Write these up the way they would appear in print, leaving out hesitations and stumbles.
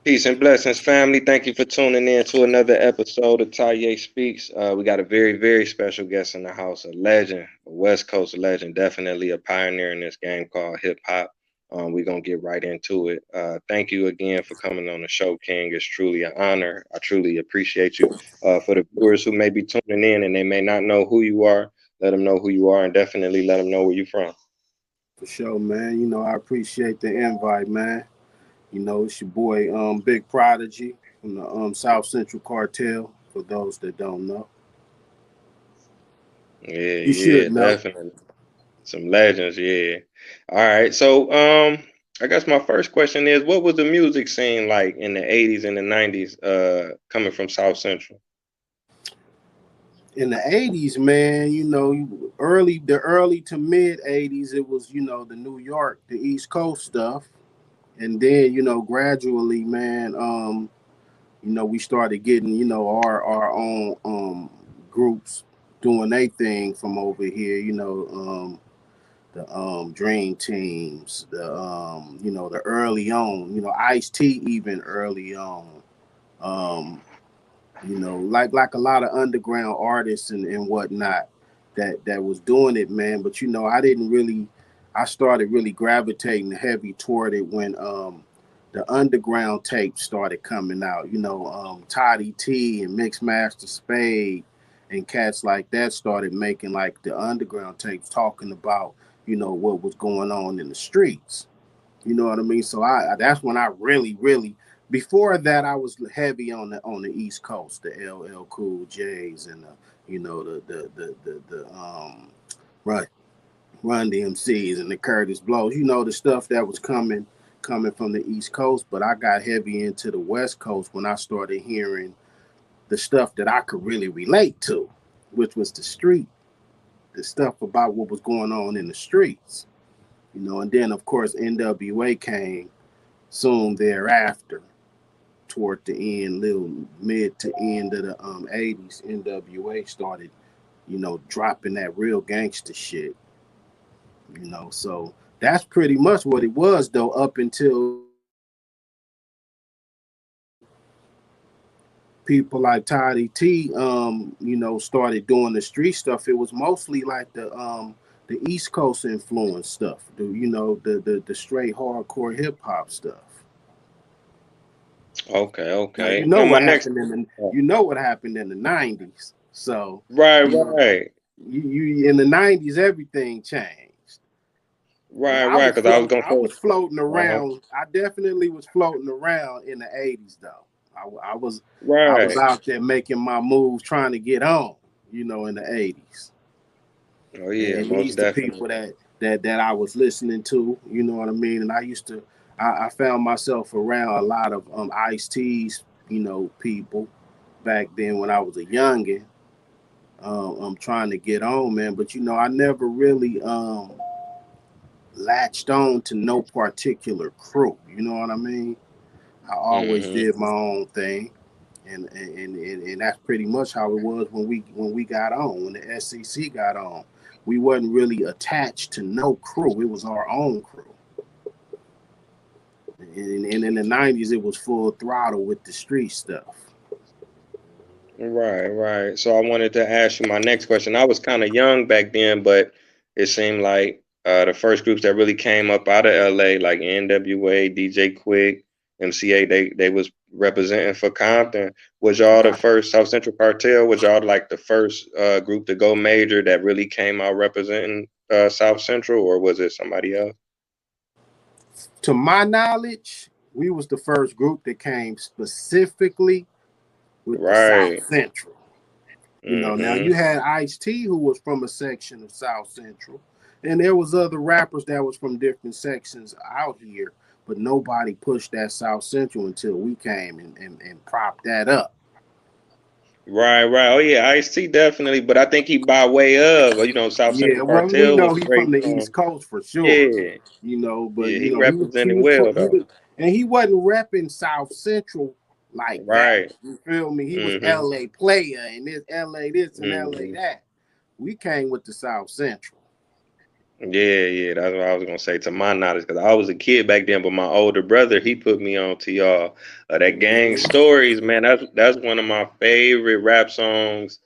Peace and blessings, family. Thank you for tuning in to another episode of Taye Speaks. We got a very, very special guest in the house, a legend, a West Coast legend, definitely a pioneer in this game called hip hop. We're going to get right into it. Thank you again for coming on the show, King. It's truly an honor. I truly appreciate you. For the viewers who may be tuning in and they may not know who you are, let them know who you are and definitely let them know where you're from. For sure, man. I appreciate the invite, man. It's your boy, Big Prodigy from the South Central Cartel. For those that don't know, Yeah, you yeah, should know. definitely. Some legends, yeah. All right. So, I guess my first question is, what was the music scene like in the 80s and the 90s, coming from South Central? In the '80s, man, the early to mid '80s, it was the New York, the East Coast stuff, and then gradually, man, we started getting our own groups doing their thing from over here. The dream teams, the early on, Ice T even early on. Um, like a lot of underground artists and whatnot that was doing it, man. But I started really gravitating heavy toward it when the underground tapes started coming out. Toddy T and Mixmaster Spade and cats like that started making like the underground tapes talking about what was going on in the streets. You know what I mean? So I that's when I really before that I was heavy on the East Coast, the LL Cool J's and the Run Run DMCs and the Curtis Blows, the stuff that was coming from the East Coast, but I got heavy into the West Coast when I started hearing the stuff that I could really relate to, which was the stuff about what was going on in the streets. And then of course NWA came soon thereafter, toward the end, little mid to end of the '80s. NWA started, dropping that real gangster shit. So that's pretty much what it was though, up until people like Toddy T, started doing the street stuff. It was mostly like the East Coast influence stuff, the straight hardcore hip hop stuff. Okay, Now okay. Now my next you know what happened in the '90s. So right, you know right. you in the '90s everything changed. Right, right, because I was gonna I say, was floating uh-huh. around. I definitely was floating around in the '80s though. I was Right. out there making my moves, trying to get on. In the '80s, Oh yeah, and most these the definitely. people that I was listening to. You know what I mean? And I found myself around a lot of Ice T's, people back then when I was a youngin'. I'm trying to get on, man, but I never really latched on to no particular crew. You know what I mean? I always Hmm. did my own thing, and that's pretty much how it was when we got on, when the SEC got on. We wasn't really attached to no crew. It was our own crew. And in the '90s, it was full throttle with the street stuff. Right, right. So I wanted to ask you my next question. I was kind of young back then, but it seemed like the first groups that really came up out of LA, like NWA, DJ Quick, MCA, they was representing for Compton. Was y'all the Right. first South Central Cartel? Was y'all like the first group to go major that really came out representing South Central, or was it somebody else? To my knowledge, we was the first group that came specifically with the South Right. Central. Now Mm-hmm. you had Ice T, who was from a section of South Central, and there was other rappers that was from different sections out here, but nobody pushed that South Central until we came and propped that up. Right, right. Oh yeah, Ice-T definitely, but I think he by way of, South Yeah, Central well, we Cartel know was he straight from the East from. Coast for sure. Yeah, But yeah, he he represented was well he though. was, and he wasn't repping South Central like that. Right. You feel me? He was Mm-hmm. L.A. player and this L.A. this and L.A. Mm-hmm. that. We came with the South Central. Yeah, that's what I was gonna say. To my knowledge, because I was a kid back then, but my older brother he put me on to y'all. That gang stories, man. That's one of my favorite rap songs.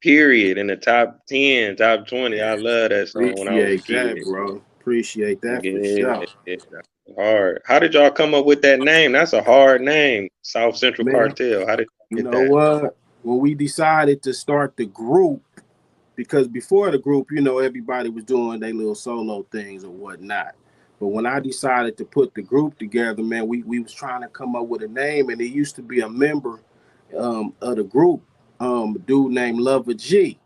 Period. In the top 10, top 20. I love that song when I was a Appreciate that, kid. bro. Appreciate that for Yeah, sure. that's hard. How did y'all come up with that name? That's a hard name. South Central Man, Cartel. How did you you get know that? what? When we decided to start the group, because before the group, everybody was doing their little solo things or whatnot. But when I decided to put the group together, man, we was trying to come up with a name, and it used to be a member of the group, a dude named Lover G.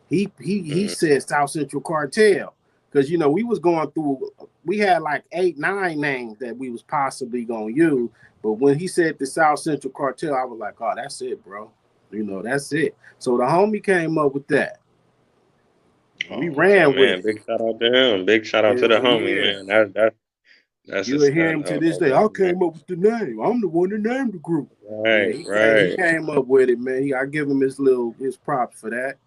He Mm, said South Central Cartel, because we was going through. We had like 8, 9 names that we was possibly gonna use, but when he said the South Central Cartel, I was like, oh, that's it, bro. That's it. So the homie came up with that. We okay, ran with man. it. Big shout out to him. Big shout out to the Hell homie, yeah. man. That's You'll hear him to a this day. I man. came up with the name. I'm the one that named the group. Yeah, Right, he right. came up with it, man. I give him his props for that.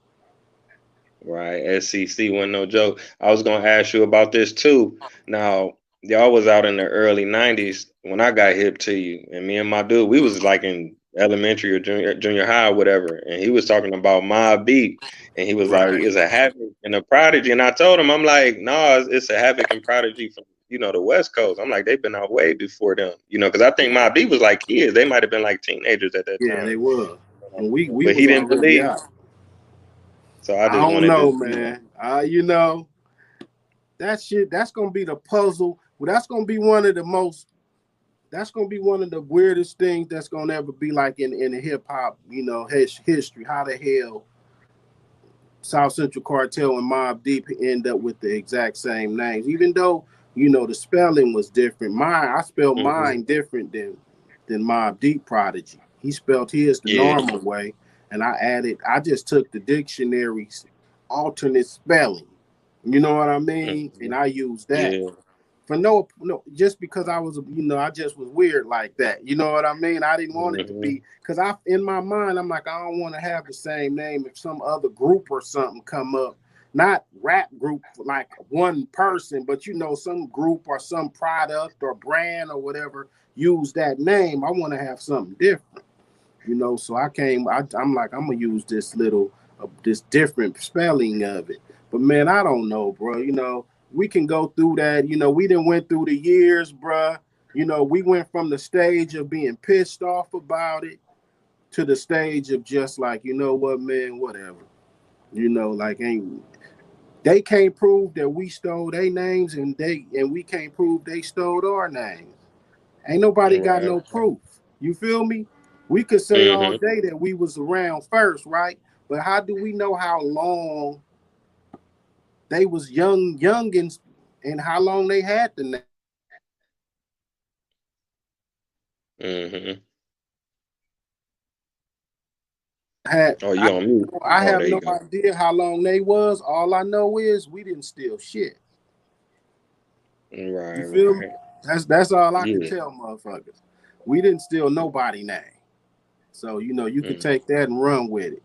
Right, SCC wasn't no joke. I was gonna ask you about this too. Now, y'all was out in the early '90s when I got hip to you, and me and my dude, we was like in elementary or junior high, or whatever. And he was talking about Mobb Deep, and he was like, Right. "It's a Havoc and a Prodigy." And I told him, I'm like, "No, it's a Havoc and Prodigy from the West Coast." I'm like, they've been out way before them, because I think Mobb Deep was like kids. They might have been like teenagers at that Yeah, time. they were. And we But he was didn't already believe, out. so I I just don't wanted to know, see. man. That shit, that's gonna be the puzzle. Well, that's gonna be one of the weirdest things that's gonna ever be like in the hip hop, history. How the hell South Central Cartel and Mobb Deep end up with the exact same names, even though the spelling was different. I spelled Hmm. mine different than Mobb Deep Prodigy. He spelled his the Yeah. normal way, and I just took the dictionary's alternate spelling. You know what I mean? And Mhm. I used that Yeah. for no, just because I was, I just was weird like that. You know what I mean? I didn't want it to Mhm. be, because in my mind, I'm like, I don't want to have the same name if some other group or something come up, not rap group like one person, but some group or some product or brand or whatever use that name. I want to have something different. So I'm like, I'm gonna use this different spelling of it. But man, I don't know, bro. We can go through that. We didn't went through the years, bro. We went from the stage of being pissed off about it to the stage of just like, you know what, man, whatever. Like, ain't they can't prove that we stole their names, and we can't prove they stole our names. Ain't nobody got Right. no proof. You feel me? We could say all Mhm. day that we was around first, right? But how do we know how long they was youngins, and how long they had the name? Mhm. Had Oh, you on mute? I Oh, have there you no go. idea how long they was. All I know is we didn't steal shit. You Right. feel me? Right. That's all I could Yeah. tell motherfuckers. We didn't steal nobody name. So you could Mm. take that and run with it.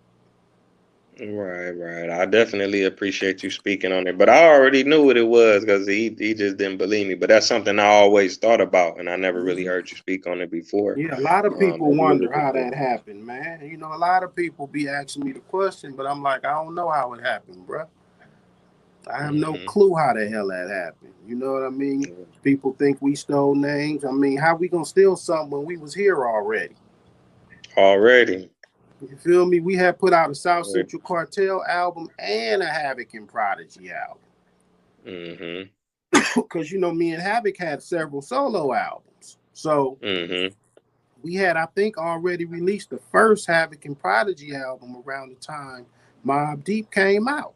Right. Right. I definitely appreciate you speaking on it, but I already knew what it was because he just didn't believe me. But that's something I always thought about, and I never really Mhm. heard you speak on it before. Yeah, a lot of people Maybe it was wonder just how that happened, man. A lot of people be asking me the question, but I'm like, I don't know how it happened, bro. I have no Mhm. clue how the hell that happened. You know what I mean? People think we stole names. I mean, how we gonna steal something when we was here already? Already. You feel me? We had put out a South Central Cartel album and a Havoc and Prodigy album. Mhm. Because me and Havoc had several solo albums. So Mhm. we had, I think, already released the first Havoc and Prodigy album around the time Mobb Deep came out.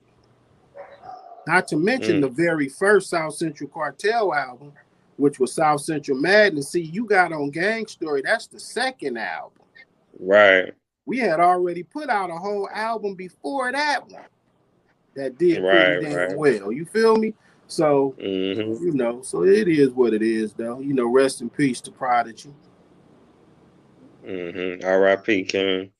Not to mention Mm. the very first South Central Cartel album, which was South Central Madness. See, you got on Gang Story, that's the second album. Right. We had already put out a whole album before that one that did pretty Right. damn Right. well. You feel me? So, Mhm. so it is what it is, though. Rest in peace to Prodigy. Mhm. R.I.P. King.